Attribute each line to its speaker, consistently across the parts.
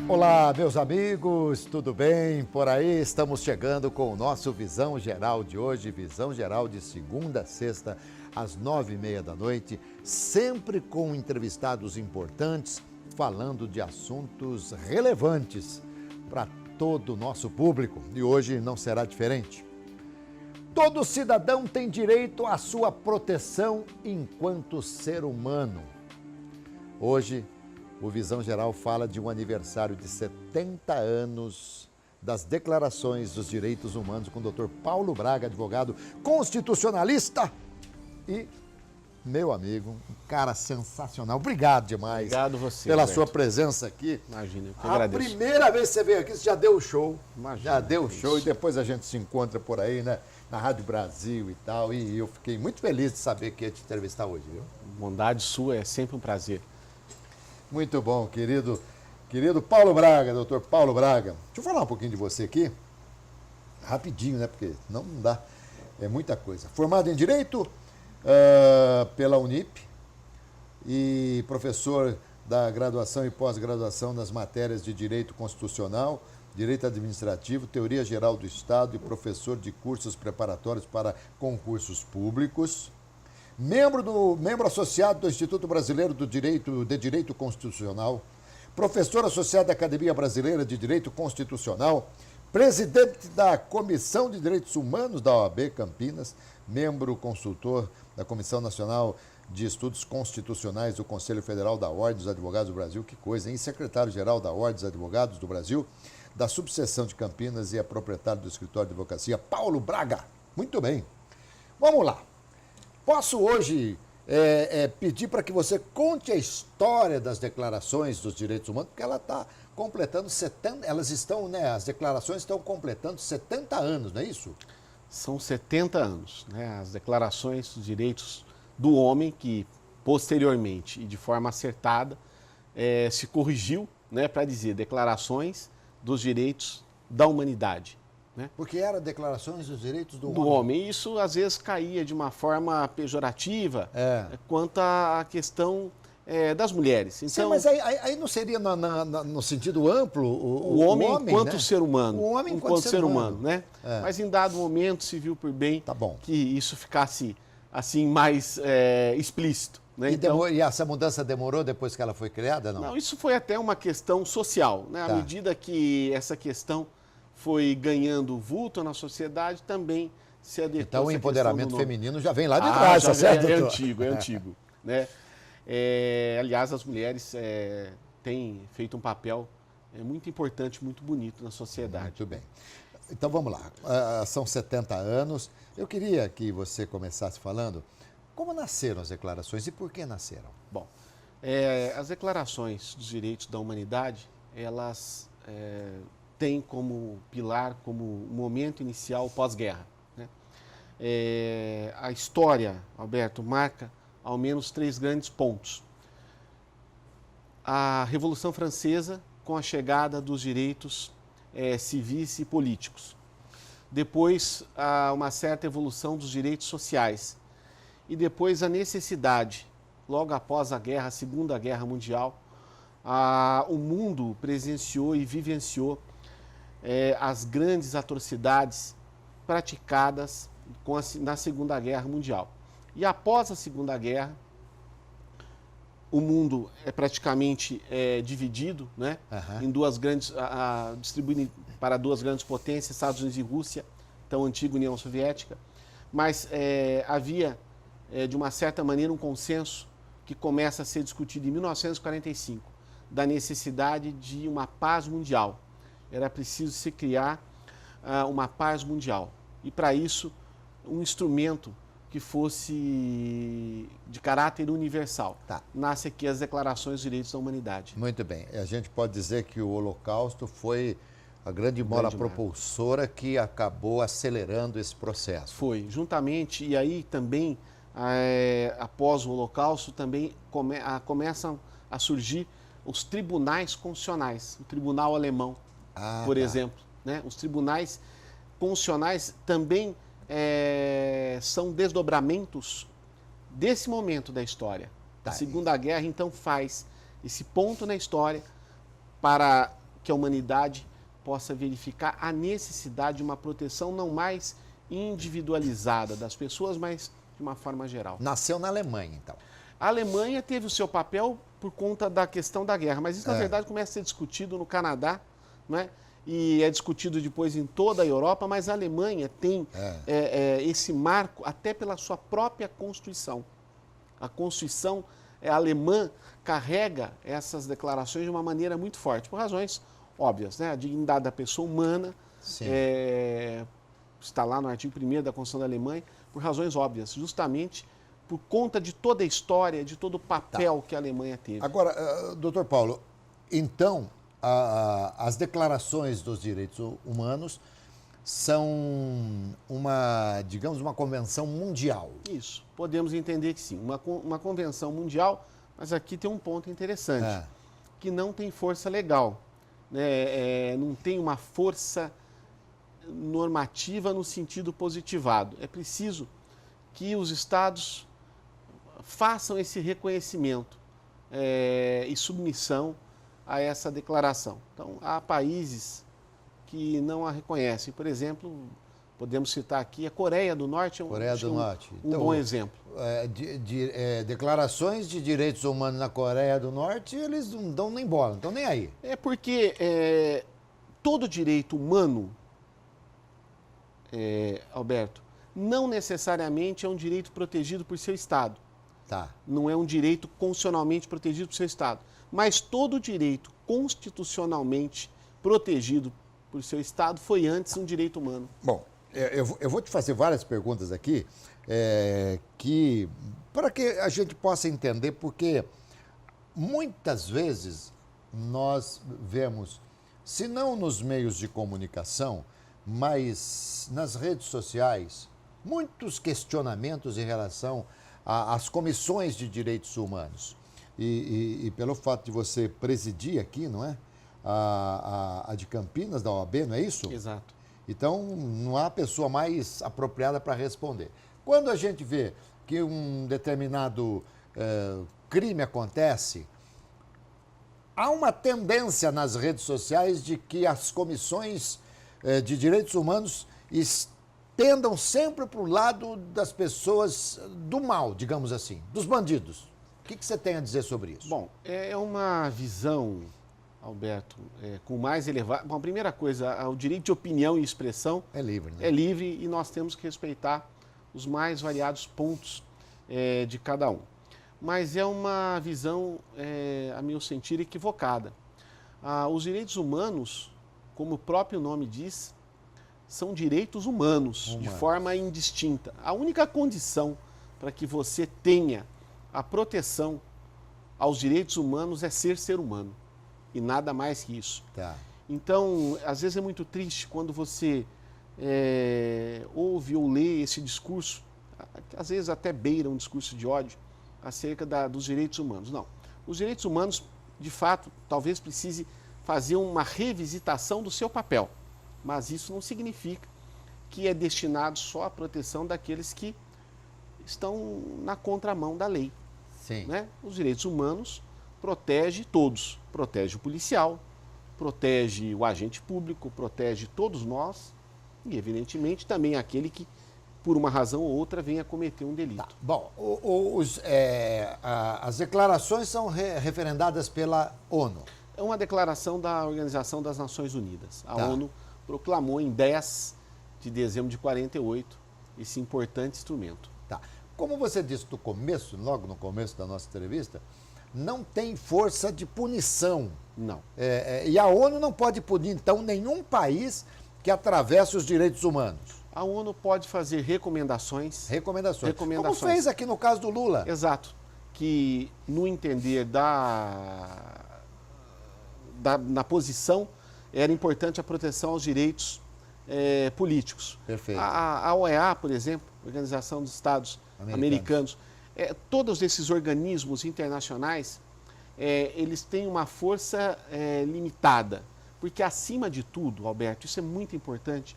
Speaker 1: Olá, meus amigos, tudo bem? Por aí estamos chegando com o nosso Visão Geral de hoje, Visão Geral de segunda a sexta, às 9h30 da noite, sempre com entrevistados importantes, falando de assuntos relevantes para todo o nosso público. E hoje não será diferente. Todo cidadão tem direito à sua proteção enquanto ser humano. Hoje, o Visão Geral fala de um aniversário de 70 anos das Declarações dos Direitos Humanos com o Dr. Paulo Braga, advogado constitucionalista e meu amigo, um cara sensacional. Obrigado demais.
Speaker 2: Obrigado você,
Speaker 1: pela
Speaker 2: Roberto.
Speaker 1: sua presença aqui.
Speaker 2: Imagina, eu que agradeço.
Speaker 1: A primeira vez que você veio aqui, você já deu o show.
Speaker 2: Imagina,
Speaker 1: já deu o
Speaker 2: isso.
Speaker 1: show e depois a gente se encontra por aí, né? Na Rádio Brasil e tal. E eu fiquei muito feliz de saber que ia te entrevistar hoje, viu?
Speaker 2: Bondade sua, é sempre um prazer.
Speaker 1: Muito bom, querido Paulo Braga, doutor Paulo Braga. Deixa eu falar um pouquinho de você aqui, rapidinho, né? Porque não dá, é muita coisa. Formado em Direito pela Unip e professor da graduação e pós-graduação nas matérias de Direito Constitucional, Direito Administrativo, Teoria Geral do Estado e professor de cursos preparatórios para concursos públicos. Membro associado do Instituto Brasileiro de Direito Constitucional, professor associado da Academia Brasileira de Direito Constitucional, presidente da Comissão de Direitos Humanos da OAB Campinas, membro consultor da Comissão Nacional de Estudos Constitucionais do Conselho Federal da Ordem dos Advogados do Brasil, que coisa, hein? E secretário-geral da Ordem dos Advogados do Brasil, da subseção de Campinas e é proprietário do escritório de advocacia, Paulo Braga. Muito bem. Vamos lá. Posso hoje pedir para que você conte a história das declarações dos direitos humanos, porque ela está completando 70, elas estão, né, as declarações estão completando 70 anos, não é isso?
Speaker 2: São 70 anos, né? As declarações dos direitos do homem que, posteriormente e de forma acertada, se corrigiu, né, para dizer declarações dos direitos da humanidade. Né?
Speaker 1: Porque era declarações dos direitos do
Speaker 2: homem. E isso, às vezes, caía de uma forma pejorativa quanto à questão das mulheres. Então,
Speaker 1: sim, mas aí não seria no sentido amplo
Speaker 2: o homem enquanto, né, ser humano.
Speaker 1: O homem enquanto ser humano,
Speaker 2: né? Mas em dado momento se viu por bem que isso ficasse assim mais explícito. Né?
Speaker 1: E essa mudança demorou depois que ela foi criada, não?
Speaker 2: Não, isso foi até uma questão social. Né? À medida que essa questão foi ganhando vulto na sociedade, também se adequou.
Speaker 1: Então o empoderamento feminino já vem lá de trás, tá certo?
Speaker 2: É antigo. Né? Aliás, as mulheres têm feito um papel muito importante, muito bonito na sociedade.
Speaker 1: Muito bem. Então vamos lá, são 70 anos. Eu queria que você começasse falando como nasceram as declarações e por que nasceram.
Speaker 2: Bom, as declarações dos direitos da humanidade, elas têm como pilar, como momento inicial pós-guerra. Né? A história, Alberto, marca ao menos 3 grandes pontos. A Revolução Francesa, com a chegada dos direitos civis e políticos. Depois, uma certa evolução dos direitos sociais. E depois a necessidade, logo após a guerra, a Segunda Guerra Mundial, o mundo presenciou e vivenciou as grandes atrocidades praticadas na Segunda Guerra Mundial. E após a Segunda Guerra, o mundo é praticamente dividido, né, em duas grandes, distribuído para 2 grandes potências, Estados Unidos e Rússia, então antiga União Soviética, mas havia, de uma certa maneira, um consenso que começa a ser discutido em 1945, da necessidade de uma paz mundial. Era preciso se criar uma paz mundial. E, para isso, um instrumento que fosse de caráter universal. Nasce aqui as Declarações dos Direitos da Humanidade.
Speaker 1: Muito bem. A gente pode dizer que o Holocausto foi a grande mola propulsora que acabou acelerando esse processo.
Speaker 2: Foi, juntamente, e aí também, após o Holocausto, também começam a surgir os tribunais constitucionais, o Tribunal Alemão, por exemplo. Né? Os tribunais constitucionais também são desdobramentos desse momento da história. A Segunda Guerra, então, faz esse ponto na história para que a humanidade possa verificar a necessidade de uma proteção não mais individualizada das pessoas, mas de uma forma geral.
Speaker 1: Nasceu na Alemanha, então.
Speaker 2: A Alemanha teve o seu papel por conta da questão da guerra, mas isso, na verdade, começa a ser discutido no Canadá, não é? E é discutido depois em toda a Europa, mas a Alemanha tem esse marco até pela sua própria Constituição. A Constituição alemã carrega essas declarações de uma maneira muito forte, por razões óbvias, né? A dignidade da pessoa humana está lá no artigo 1º da Constituição da Alemanha, por razões óbvias, justamente por conta de toda a história, de todo o papel que a Alemanha teve.
Speaker 1: Agora, doutor Paulo, então, as declarações dos direitos humanos são digamos, uma convenção mundial.
Speaker 2: Isso, podemos entender que sim, uma convenção mundial, mas aqui tem um ponto interessante, que não tem força legal, né? Não tem uma força normativa no sentido positivado. É preciso que os Estados façam esse reconhecimento e submissão a essa declaração. Então, há países que não a reconhecem. Por exemplo, podemos citar aqui a Coreia do Norte, um
Speaker 1: então,
Speaker 2: bom exemplo.
Speaker 1: Declarações de direitos humanos na Coreia do Norte, eles não dão nem bola, não estão nem aí.
Speaker 2: É porque todo direito humano, Alberto, não necessariamente é um direito protegido por seu Estado. Não é um direito constitucionalmente protegido por seu Estado. Mas todo direito constitucionalmente protegido por seu Estado foi antes um direito humano.
Speaker 1: Bom, eu vou te fazer várias perguntas aqui para que a gente possa entender, porque muitas vezes nós vemos, se não nos meios de comunicação, mas nas redes sociais, muitos questionamentos em relação às comissões de direitos humanos. E pelo fato de você presidir aqui, não é? A de Campinas, da OAB, não é isso?
Speaker 2: Exato.
Speaker 1: Então, não há pessoa mais apropriada para responder. Quando a gente vê que um determinado crime acontece, há uma tendência nas redes sociais de que as comissões de direitos humanos pendam sempre para o lado das pessoas do mal, digamos assim, dos bandidos. O que você tem a dizer sobre isso?
Speaker 2: Bom, é uma visão, Alberto, com mais elevado... Bom, a primeira coisa, o direito de opinião e expressão...
Speaker 1: É livre, né?
Speaker 2: É livre e nós temos que respeitar os mais variados pontos de cada um. Mas é uma visão, a meu sentir, equivocada. Os direitos humanos, como o próprio nome diz, são direitos humanos, de forma indistinta. A única condição para que você tenha a proteção aos direitos humanos é ser humano, e nada mais que isso. Então, às vezes é muito triste quando você ouve ou lê esse discurso, que às vezes até beira um discurso de ódio, acerca dos direitos humanos. Não, os direitos humanos, de fato, talvez precise fazer uma revisitação do seu papel, mas isso não significa que é destinado só à proteção daqueles que estão na contramão da lei.
Speaker 1: Sim.
Speaker 2: Né? Os direitos humanos protegem todos. Protege o policial, protege o agente público, protege todos nós e, evidentemente, também aquele que, por uma razão ou outra, venha cometer um delito.
Speaker 1: Bom, as declarações são referendadas pela ONU.
Speaker 2: É uma declaração da Organização das Nações Unidas. A ONU proclamou em 10 de dezembro de 48 esse importante instrumento.
Speaker 1: Como você disse no começo, logo no começo da nossa entrevista, não tem força de punição.
Speaker 2: Não.
Speaker 1: E a ONU não pode punir, então, nenhum país que atravesse os direitos humanos.
Speaker 2: A ONU pode fazer recomendações.
Speaker 1: Como fez aqui no caso do Lula.
Speaker 2: Exato. Que, no entender na posição, era importante a proteção aos direitos políticos.
Speaker 1: Perfeito.
Speaker 2: A OEA, por exemplo, Organização dos Estados Americanos, todos esses organismos internacionais, eles têm uma força limitada. Porque, acima de tudo, Alberto, isso é muito importante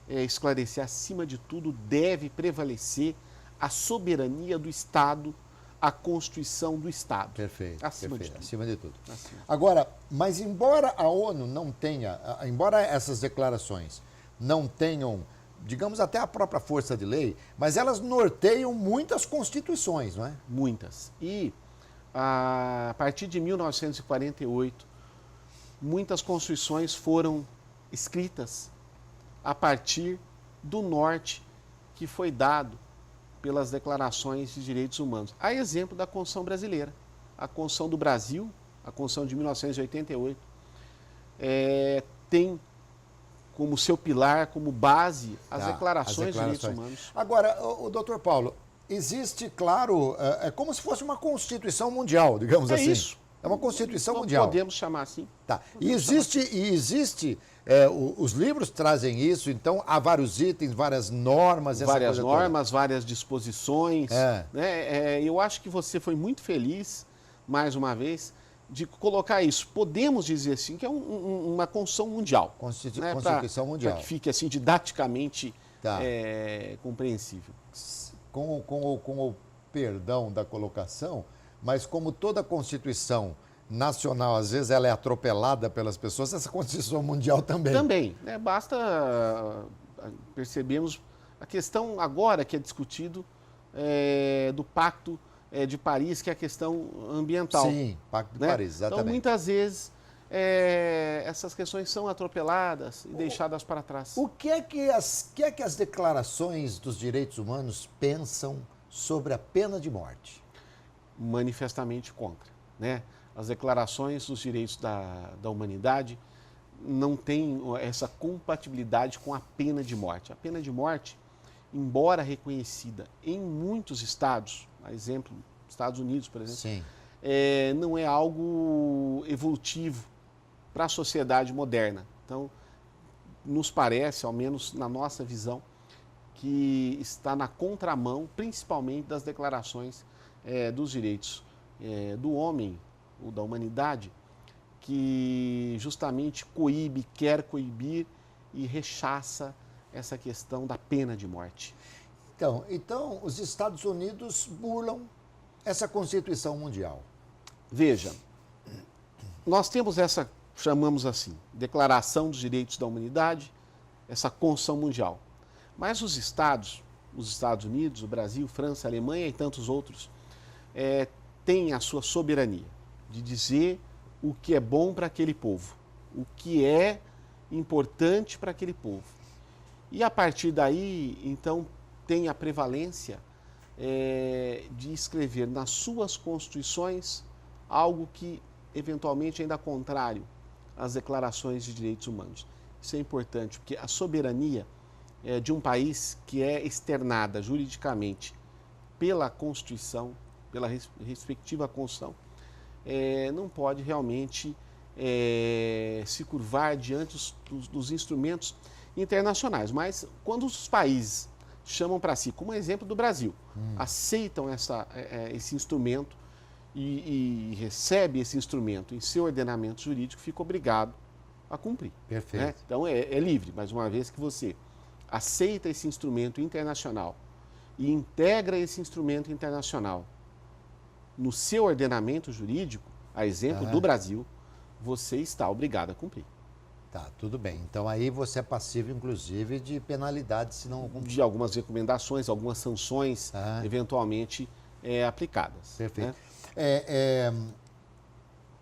Speaker 2: esclarecer, acima de tudo deve prevalecer a soberania do Estado, a Constituição do Estado.
Speaker 1: Perfeito.
Speaker 2: Acima de tudo.
Speaker 1: Acima de tudo.
Speaker 2: Acima.
Speaker 1: Agora, mas embora a ONU não tenha, embora essas declarações não tenham, digamos, até a própria força de lei, mas elas norteiam muitas constituições, não é?
Speaker 2: Muitas. E a partir de 1948, muitas constituições foram escritas a partir do norte que foi dado pelas declarações de direitos humanos. A exemplo da Constituição brasileira. A Constituição do Brasil, a Constituição de 1988, tem como seu pilar, como base, as declarações de direitos humanos.
Speaker 1: Agora, o doutor Paulo, existe, claro, é como se fosse uma Constituição Mundial, digamos assim.
Speaker 2: É isso.
Speaker 1: É uma Constituição Mundial.
Speaker 2: Podemos chamar assim.
Speaker 1: Tá. E existe os livros trazem isso, então há vários itens, várias normas.
Speaker 2: Várias normas, várias disposições. Né? Eu acho que você foi muito feliz, mais uma vez, de colocar isso. Podemos dizer assim que é uma Constituição Mundial.
Speaker 1: Constituição Mundial.
Speaker 2: Para que fique assim didaticamente compreensível.
Speaker 1: Com o perdão da colocação, mas como toda Constituição nacional, às vezes ela é atropelada pelas pessoas, essa Constituição Mundial também.
Speaker 2: Também. Basta percebermos a questão agora que é discutido do Pacto de Paris, que é a questão ambiental.
Speaker 1: Sim, Pacto de Paris, exatamente.
Speaker 2: Então, muitas vezes, essas questões são atropeladas e deixadas para trás.
Speaker 1: O que é que as declarações dos direitos humanos pensam sobre a pena de morte?
Speaker 2: Manifestamente contra, né? As declarações dos direitos da humanidade não têm essa compatibilidade com a pena de morte. A pena de morte, embora reconhecida em muitos estados, a exemplo, Estados Unidos, por exemplo,
Speaker 1: Sim.
Speaker 2: Não é algo evolutivo para a sociedade moderna. Então, nos parece, ao menos na nossa visão, que está na contramão, principalmente das declarações dos direitos do homem ou da humanidade, que justamente quer coibir e rechaça essa questão da pena de morte.
Speaker 1: Então os Estados Unidos burlam essa Constituição Mundial.
Speaker 2: Veja, nós temos essa, chamamos assim, Declaração dos Direitos da Humanidade, essa Constituição Mundial. Mas os Estados Unidos, o Brasil, França, Alemanha e tantos outros, têm a sua soberania de dizer o que é bom para aquele povo, o que é importante para aquele povo. E a partir daí, então, tem a prevalência de escrever nas suas constituições algo que, eventualmente, ainda é contrário às declarações de direitos humanos. Isso é importante, porque a soberania de um país que é externada juridicamente pela Constituição, pela respectiva Constituição, não pode realmente se curvar diante dos instrumentos internacionais. Mas quando os países chamam para si, como exemplo do Brasil, aceitam esse instrumento e recebe esse instrumento em seu ordenamento jurídico, fica obrigado a cumprir.
Speaker 1: Perfeito.
Speaker 2: Né? Então é livre, mas uma vez que você aceita esse instrumento internacional e integra esse instrumento internacional no seu ordenamento jurídico, a exemplo do Brasil, você está obrigado a cumprir.
Speaker 1: Tá, tudo bem. Então aí você é passivo, inclusive, de penalidade se não cumprir.
Speaker 2: De algumas recomendações, algumas sanções eventualmente aplicadas.
Speaker 1: Perfeito.
Speaker 2: Né?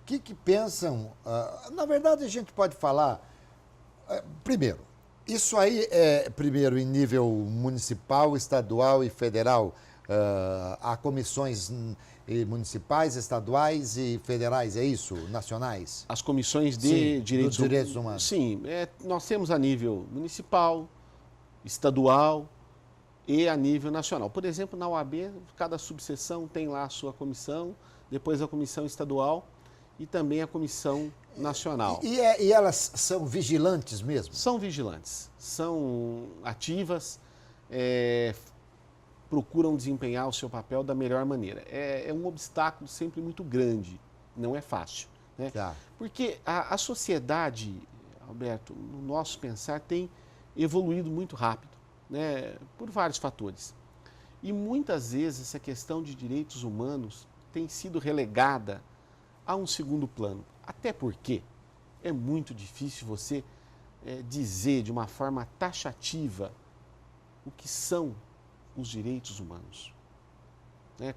Speaker 1: O que pensam? Na verdade, a gente pode falar. Primeiro, isso aí é primeiro em nível municipal, estadual e federal. Há comissões municipais, estaduais e federais, é isso? Nacionais?
Speaker 2: As comissões de
Speaker 1: direitos humanos.
Speaker 2: Sim, nós temos a nível municipal, estadual e a nível nacional. Por exemplo, na OAB, cada subseção tem lá a sua comissão, depois a comissão estadual e também a comissão nacional.
Speaker 1: E elas são vigilantes mesmo?
Speaker 2: São vigilantes, são ativas, procuram desempenhar o seu papel da melhor maneira. É um obstáculo sempre muito grande, não é fácil. Né?
Speaker 1: Tá.
Speaker 2: Porque a sociedade, Alberto, no nosso pensar, tem evoluído muito rápido, né? Por vários fatores. E muitas vezes essa questão de direitos humanos tem sido relegada a um segundo plano. Até porque é muito difícil você dizer de uma forma taxativa o que são os direitos humanos.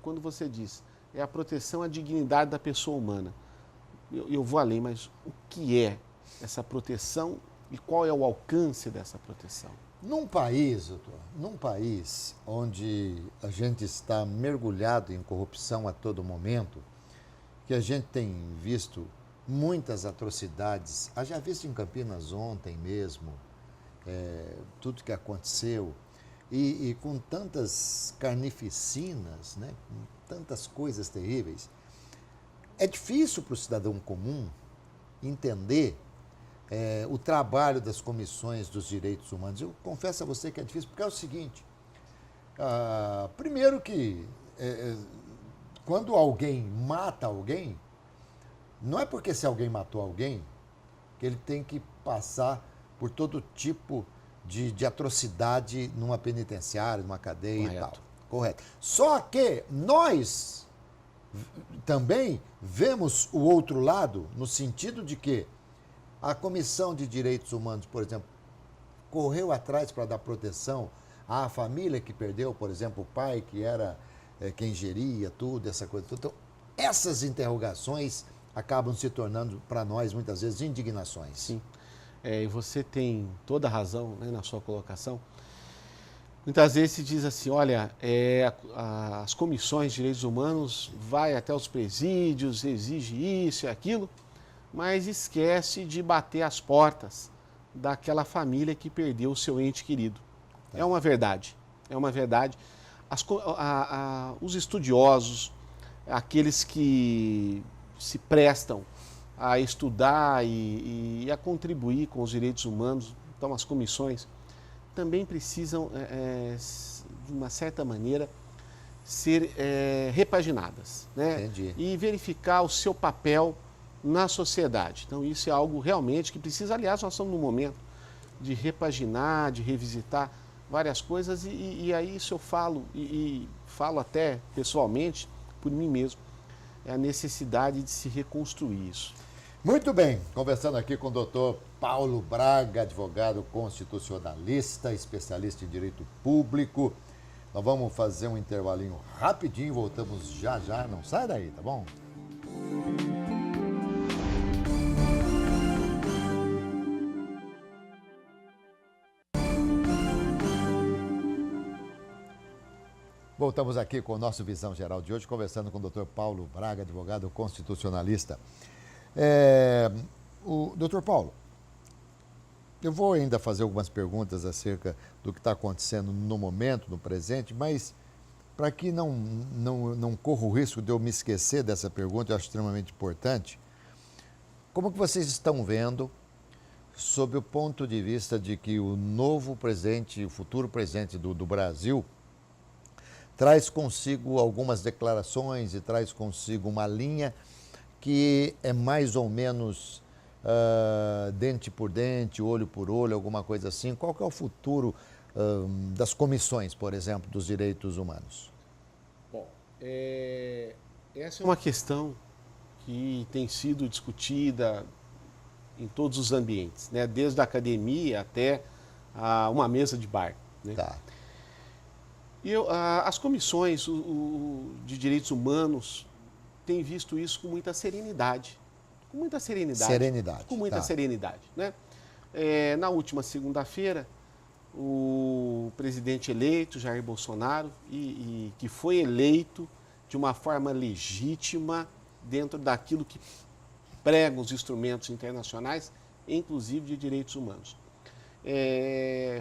Speaker 2: Quando você diz, é a proteção à dignidade da pessoa humana. Eu vou além, mas o que é essa proteção e qual é o alcance dessa proteção?
Speaker 1: Num país, doutor, num país onde a gente está mergulhado em corrupção a todo momento, que a gente tem visto muitas atrocidades, haja visto em Campinas ontem mesmo, tudo que aconteceu, e com tantas carnificinas, né, com tantas coisas terríveis, é difícil para o cidadão comum entender o trabalho das comissões dos direitos humanos. Eu confesso a você que é difícil, porque é o seguinte, primeiro que quando alguém mata alguém, não é porque se alguém matou alguém que ele tem que passar por todo tipo de atrocidade numa penitenciária, numa cadeia. Correto. E tal. Correto. Só que nós também vemos o outro lado, no sentido de que a Comissão de Direitos Humanos, por exemplo, correu atrás para dar proteção à família que perdeu, por exemplo, o pai que era quem geria tudo, essa coisa. Então, essas interrogações acabam se tornando, para nós, muitas vezes, indignações.
Speaker 2: Sim. E você tem toda a razão, né, na sua colocação. Muitas vezes se diz assim, olha, as comissões de direitos humanos vai até os presídios, exige isso e aquilo, mas esquece de bater as portas daquela família que perdeu o seu ente querido. É uma verdade, é uma verdade. Os estudiosos, aqueles que se prestam a estudar e a contribuir com os direitos humanos, então as comissões, também precisam, de uma certa maneira, ser repaginadas, né?
Speaker 1: Entendi.
Speaker 2: E verificar o seu papel na sociedade. Então isso é algo realmente que precisa, aliás, nós estamos num momento de repaginar, de revisitar várias coisas e aí isso eu falo, e falo até pessoalmente, por mim mesmo, é a necessidade de se reconstruir isso.
Speaker 1: Muito bem, conversando aqui com o doutor Paulo Braga, advogado constitucionalista, especialista em direito público. Nós vamos fazer um intervalinho rapidinho, voltamos já já, não sai daí, tá bom? Voltamos aqui com o nosso Visão Geral de hoje, conversando com o doutor Paulo Braga, advogado constitucionalista. Doutor Paulo, eu vou ainda fazer algumas perguntas acerca do que está acontecendo no momento, no presente, mas para que não corra o risco de eu me esquecer dessa pergunta, eu acho extremamente importante, como que vocês estão vendo, sob o ponto de vista de que o novo presidente, o futuro presidente do Brasil, traz consigo algumas declarações e traz consigo uma linha que é mais ou menos dente por dente, olho por olho, alguma coisa assim. Qual que é o futuro das comissões, por exemplo, dos direitos humanos?
Speaker 2: Bom, essa é uma questão que tem sido discutida em todos os ambientes, né? Desde a academia até uma mesa de bar. Né?
Speaker 1: Tá.
Speaker 2: As comissões de direitos humanos têm visto isso com muita serenidade. Com muita serenidade.
Speaker 1: Serenidade.
Speaker 2: Com muita serenidade. Né? Na última segunda-feira, o presidente eleito, Jair Bolsonaro, que foi eleito de uma forma legítima dentro daquilo que pregam os instrumentos internacionais, inclusive de direitos humanos.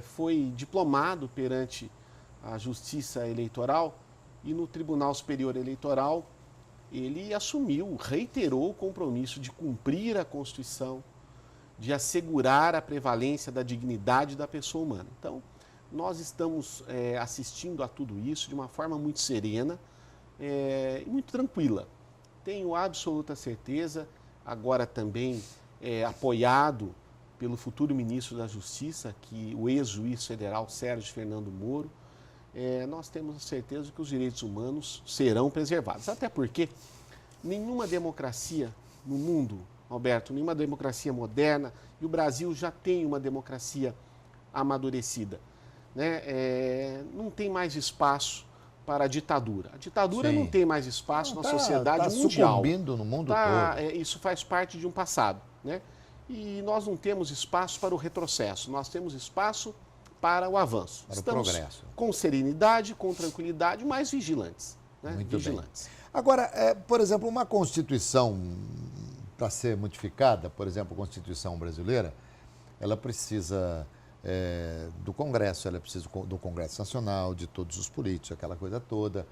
Speaker 2: Foi diplomado perante a Justiça Eleitoral e no Tribunal Superior Eleitoral ele assumiu, reiterou o compromisso de cumprir a Constituição, de assegurar a prevalência da dignidade da pessoa humana. Então, nós estamos assistindo a tudo isso de uma forma muito serena e muito tranquila. Tenho absoluta certeza, agora também apoiado pelo futuro ministro da Justiça, o ex-juiz federal Sérgio Fernando Moro, nós temos a certeza que os direitos humanos serão preservados. Até porque nenhuma democracia no mundo, Alberto, nenhuma democracia moderna, e o Brasil já tem uma democracia amadurecida, né? Não tem mais espaço para a ditadura. A ditadura não tem mais espaço na sociedade mundial.
Speaker 1: Sucumbindo no mundo todo.
Speaker 2: Isso faz parte de um passado, né? E nós não temos espaço para o retrocesso, nós temos espaço para o avanço.
Speaker 1: Para
Speaker 2: Estamos
Speaker 1: o progresso.
Speaker 2: Com serenidade, com tranquilidade, mas vigilantes. Né?
Speaker 1: Muito
Speaker 2: vigilantes.
Speaker 1: bem. Agora, por exemplo, uma Constituição, para ser modificada, por exemplo, a Constituição brasileira, ela precisa do Congresso, ela precisa do Congresso Nacional, de todos os políticos, aquela coisa toda.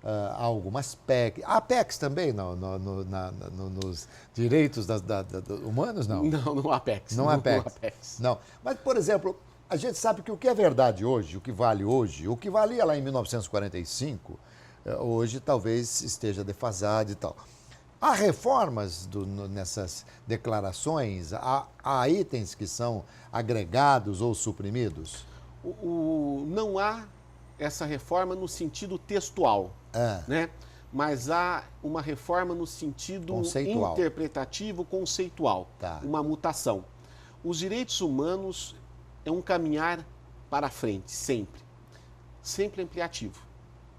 Speaker 1: Há algumas PEC. Há PECs também nos direitos humanos, não?
Speaker 2: Não há PECs.
Speaker 1: Não há PECs. Não. Mas, por exemplo, a gente sabe que o que é verdade hoje, o que vale hoje, o que valia lá em 1945, hoje talvez esteja defasado e tal. Há reformas nessas declarações? Há itens que são agregados ou suprimidos?
Speaker 2: Não há essa reforma no sentido textual, né? Mas há uma reforma no sentido interpretativo, conceitual, uma mutação. Os direitos humanos é um caminhar para frente, sempre. Sempre ampliativo,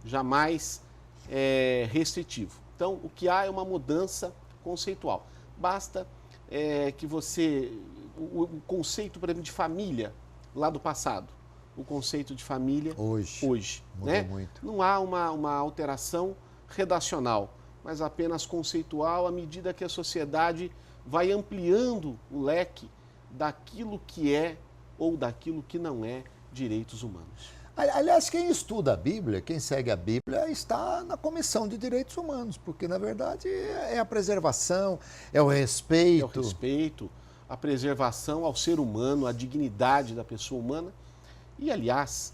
Speaker 2: jamais restritivo. Então, o que há é uma mudança conceitual. Basta que você... O conceito, por exemplo, de família, lá do passado, o conceito de família hoje
Speaker 1: mudou, né? Muito.
Speaker 2: Não há uma alteração redacional, mas apenas conceitual à medida que a sociedade vai ampliando o leque daquilo que é ou daquilo que não é direitos humanos.
Speaker 1: Aliás, quem estuda a Bíblia, quem segue a Bíblia, está na Comissão de Direitos Humanos, porque, na verdade, é a preservação, é o respeito.
Speaker 2: É o respeito, a preservação ao ser humano, a dignidade da pessoa humana. E, aliás,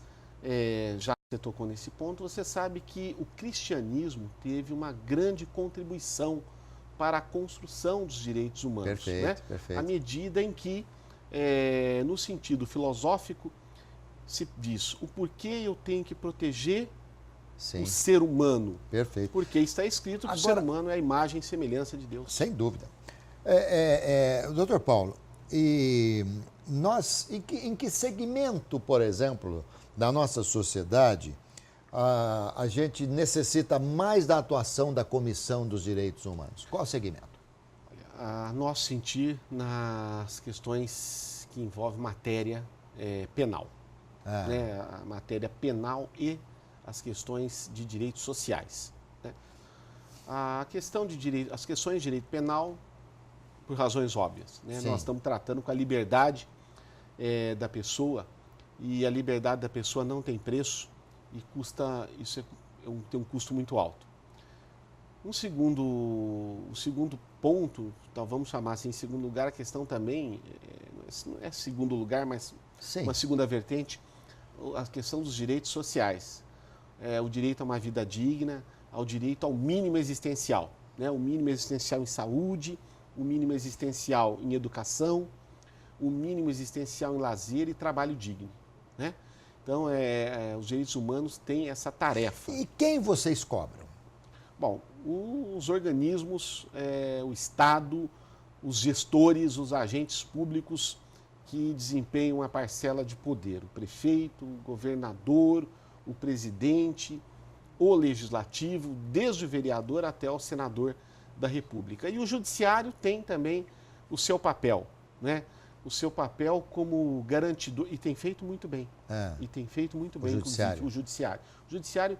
Speaker 2: já que você tocou nesse ponto, você sabe que o cristianismo teve uma grande contribuição para a construção dos direitos humanos.
Speaker 1: Perfeito,
Speaker 2: né?
Speaker 1: perfeito.
Speaker 2: À medida em que, no sentido filosófico, se diz o porquê eu tenho que proteger o ser humano.
Speaker 1: Perfeito.
Speaker 2: Porque está escrito que o ser humano é a imagem e semelhança de Deus.
Speaker 1: Sem dúvida. Doutor Paulo, e nós, em que segmento, por exemplo, da nossa sociedade, a gente necessita mais da atuação da Comissão dos Direitos Humanos? Qual segmento?
Speaker 2: A nosso sentir nas questões que envolvem matéria penal. Né? A matéria penal e as questões de direitos sociais. Né? As questões de direito penal, por razões óbvias. Né? Nós estamos tratando com a liberdade da pessoa, e a liberdade da pessoa não tem preço e tem um custo muito alto. O segundo ponto, então vamos chamar assim, em segundo lugar, a questão também, não é segundo lugar, mas uma segunda vertente, a questão dos direitos sociais. O direito a uma vida digna, ao direito ao mínimo existencial. Né? O mínimo existencial em saúde, o mínimo existencial em educação, o mínimo existencial em lazer e trabalho digno. Né? Então, os direitos humanos têm essa tarefa.
Speaker 1: E quem vocês cobram?
Speaker 2: Bom, os organismos, o Estado, os gestores, os agentes públicos que desempenham uma parcela de poder. O prefeito, o governador, o presidente, o legislativo, desde o vereador até o senador da República. E o judiciário tem também o seu papel, né? O seu papel como garantidor, e tem feito muito bem. E tem feito muito bem, inclusive, o judiciário. O judiciário,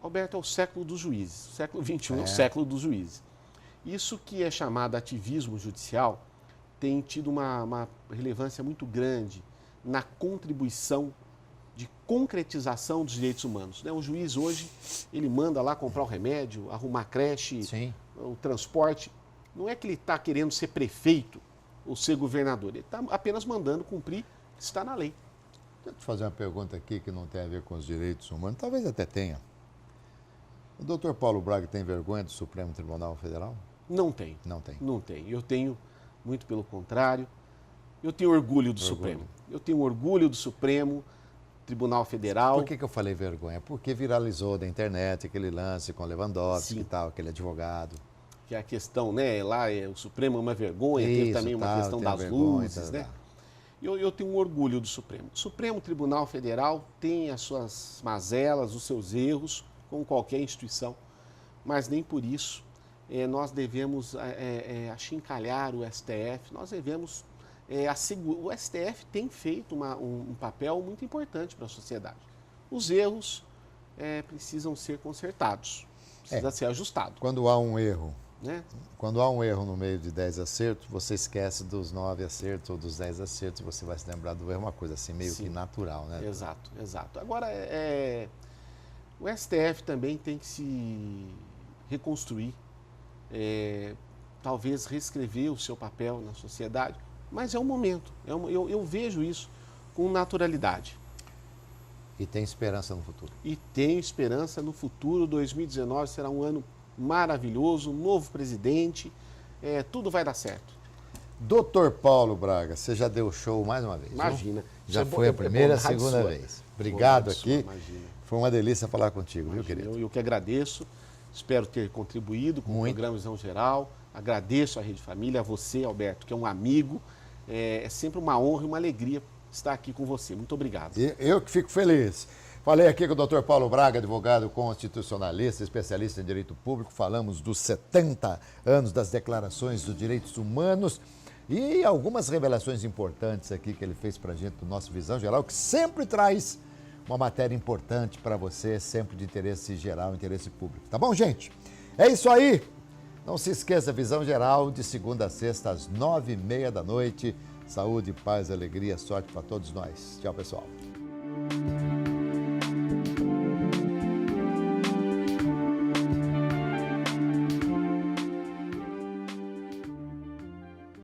Speaker 2: Alberto, é o século dos juízes. O século XXI é o século dos juízes. Isso que é chamado ativismo judicial tem tido uma relevância muito grande na contribuição de concretização dos direitos humanos. Né? O juiz hoje, ele manda lá comprar o remédio, arrumar a creche, o transporte. Não é que ele está querendo ser prefeito ou ser governador, ele está apenas mandando cumprir o que está na lei.
Speaker 1: Deixa eu te fazer uma pergunta aqui que não tem a ver com os direitos humanos, talvez até tenha. O doutor Paulo Braga tem vergonha do Supremo Tribunal Federal?
Speaker 2: Não tem.
Speaker 1: Não tem.
Speaker 2: Não tem. Eu tenho, muito pelo contrário, eu tenho orgulho do Supremo. Eu tenho orgulho do Supremo, Tribunal Federal.
Speaker 1: Por que eu falei vergonha? Porque viralizou da internet aquele lance com Lewandowski
Speaker 2: Sim.
Speaker 1: e tal, aquele advogado.
Speaker 2: Que é a questão, né, lá o Supremo é uma vergonha,
Speaker 1: Isso,
Speaker 2: teve também uma
Speaker 1: tal,
Speaker 2: questão
Speaker 1: tem a
Speaker 2: das
Speaker 1: vergonha,
Speaker 2: luzes,
Speaker 1: tá,
Speaker 2: né?
Speaker 1: tá.
Speaker 2: Eu tenho um orgulho do Supremo. O Supremo Tribunal Federal tem as suas mazelas, os seus erros, como qualquer instituição, mas nem por isso nós devemos achincalhar o STF, nós devemos o STF tem feito um papel muito importante para a sociedade. Os erros precisam ser consertados, precisa ser ajustado.
Speaker 1: Quando há um erro,
Speaker 2: Né?
Speaker 1: quando há um erro no meio de 10 acertos, você esquece dos 9 acertos ou dos 10 acertos, você vai se lembrar do erro, uma coisa assim meio que natural, né?
Speaker 2: Exato, exato. Agora, o STF também tem que se reconstruir, talvez reescrever o seu papel na sociedade, mas é um momento, eu vejo isso com naturalidade.
Speaker 1: E tem esperança no futuro.
Speaker 2: E tenho esperança no futuro. 2019 será um ano maravilhoso, um novo presidente, tudo vai dar certo.
Speaker 1: Doutor Paulo Braga, você já deu show mais uma vez?
Speaker 2: Imagina.
Speaker 1: Já
Speaker 2: Isso
Speaker 1: foi a primeira e a
Speaker 2: bondade
Speaker 1: segunda
Speaker 2: sua.
Speaker 1: vez. Obrigado
Speaker 2: Bondade
Speaker 1: aqui.
Speaker 2: sua, imagina.
Speaker 1: Foi uma delícia falar contigo, viu,
Speaker 2: Imagina,
Speaker 1: querido?
Speaker 2: eu que agradeço, espero ter contribuído com
Speaker 1: Muito.
Speaker 2: o programa Visão Geral, agradeço à Rede Família, a você, Alberto, que é um amigo, é sempre uma honra e uma alegria estar aqui com você. Muito obrigado.
Speaker 1: Eu que fico feliz. Falei aqui com o Dr. Paulo Braga, advogado constitucionalista, especialista em direito público. Falamos dos 70 anos das declarações dos direitos humanos e algumas revelações importantes aqui que ele fez para a gente do nosso Visão Geral, que sempre traz uma matéria importante para você, sempre de interesse geral, interesse público. Tá bom, gente? É isso aí. Não se esqueça, Visão Geral, de segunda a sexta, às 9h30 da noite. Saúde, paz, alegria, sorte para todos nós. Tchau, pessoal.